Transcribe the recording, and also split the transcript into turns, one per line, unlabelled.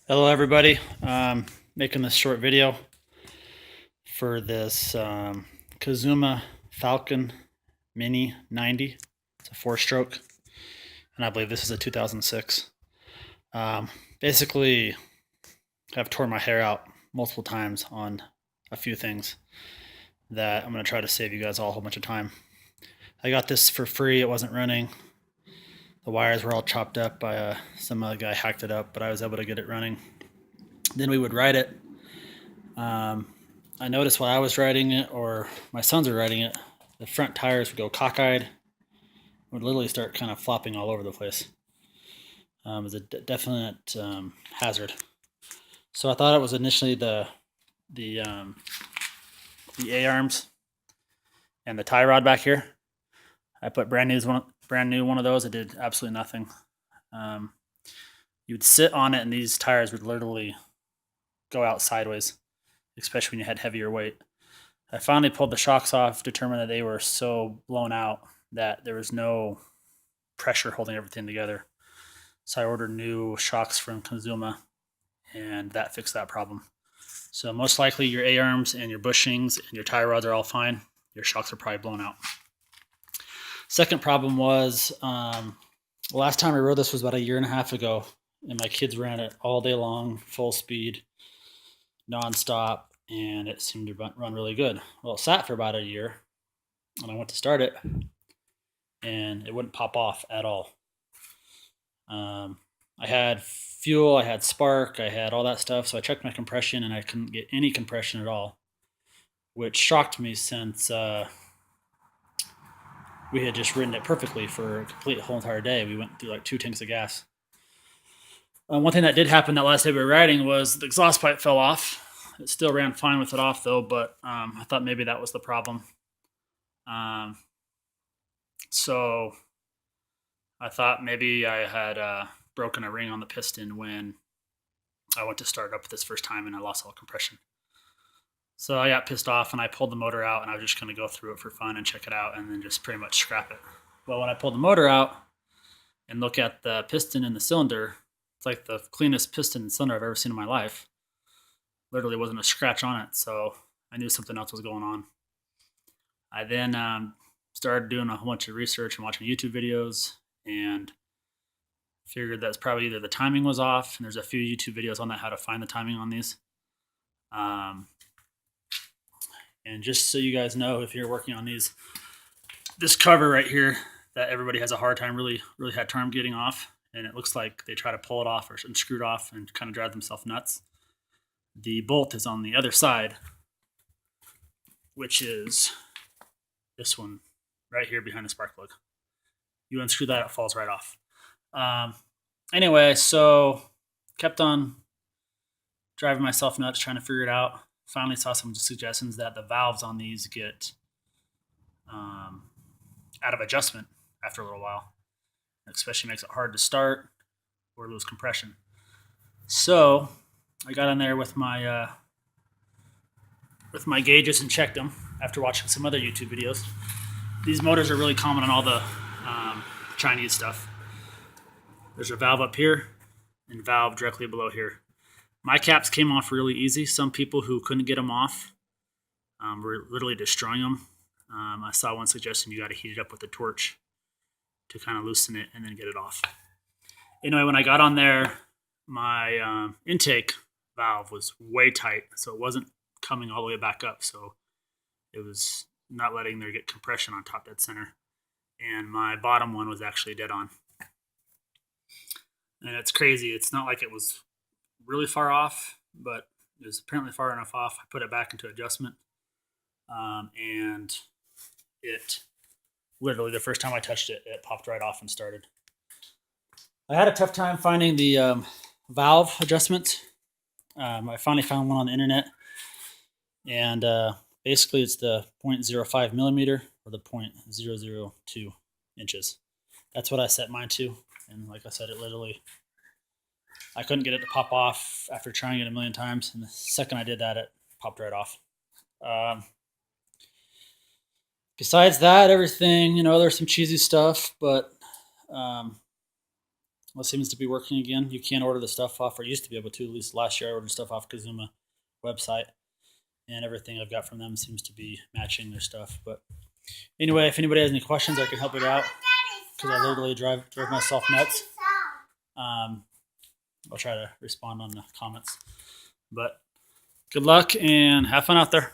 Hello everybody. Making this short video for this Kazuma Falcon Mini 90. It's a 4-stroke, and I believe this is a 2006. Basically, I've torn my hair out multiple times on a few things that I'm going to try to save you guys all a whole bunch of time. I got this for free. It wasn't running. The wires were all chopped up by some other guy hacked it up, but I was able to get it running. Then we would ride it. I noticed while I was riding it, or my sons were riding it, the front tires would go cockeyed, would literally start kind of flopping all over the place. It was a definite hazard. So I thought it was initially the A arms and the tie rod back here. I put brand new one of those. It did absolutely nothing. You would sit on it, and these tires would literally go out sideways, especially when you had heavier weight. I finally pulled the shocks off, determined that they were so blown out that there was no pressure holding everything together. So I ordered new shocks from Kazuma, and that fixed that problem. So most likely your A-arms and your bushings and your tie rods are all fine. Your shocks are probably blown out. Second problem was, the last time I rode this was about a year and a half ago, and my kids ran it all day long, full speed, nonstop, and it seemed to run really good. Well, it sat for about a year, and I went to start it, and it wouldn't pop off at all. I had fuel, I had spark, I had all that stuff, so I checked my compression, and I couldn't get any compression at all, which shocked me since we had just ridden it perfectly for a complete whole entire day. We went through like 2 tanks of gas. One thing that did happen that last day we were riding was the exhaust pipe fell off. It still ran fine with it off though, but I thought maybe that was the problem. So I thought maybe I had broken a ring on the piston when I went to start up this first time, and I lost all compression. So I got pissed off, and I pulled the motor out, and I was just going to go through it for fun and check it out and then just pretty much scrap it. Well, when I pulled the motor out and look at the piston and the cylinder, it's like the cleanest piston and cylinder I've ever seen in my life. Literally wasn't a scratch on it, so I knew something else was going on. I then started doing a whole bunch of research and watching YouTube videos, and figured that's probably either the timing was off, and there's a few YouTube videos on that, how to find the timing on these. And just so you guys know, if you're working on these, this cover right here that everybody has a hard time, really had time getting off, and it looks like they try to pull it off or screw it off and kind of drive themselves nuts. The bolt is on the other side, which is this one right here behind the spark plug. You unscrew that, it falls right off. Anyway, so kept on driving myself nuts trying to figure it out. Finally saw some suggestions that the valves on these get out of adjustment after a little while. It especially makes it hard to start or lose compression. So I got in there with my gauges and checked them after watching some other YouTube videos. These motors are really common on all the Chinese stuff. There's a valve up here and valve directly below here. My caps came off really easy. Some people who couldn't get them off were literally destroying them. I saw one suggestion you got to heat it up with a torch to kind of loosen it and then get it off. Anyway, when I got on there, my intake valve was way tight, so it wasn't coming all the way back up. So it was not letting there get compression on top dead center. And my bottom one was actually dead on. And it's crazy. It's not like it was really far off, but it was apparently far enough off. I put it back into adjustment, and it literally, the first time I touched it, it popped right off and started. I had a tough time finding the valve adjustment. I finally found one on the internet, and basically it's the 0.05 millimeter or the 0.002 inches. That's what I set mine to, and like I said, it literally, I couldn't get it to pop off after trying it a million times, and the second I did that, it popped right off. Besides that, everything, there's some cheesy stuff, but Well, it seems to be working again. You can order the stuff off, or used to be able to. At least last year, I ordered stuff off Kazuma website, and everything I've got from them seems to be matching their stuff. But anyway, if anybody has any questions, I can help it out because I literally drive myself nuts. I'll try to respond on the comments. But good luck and have fun out there.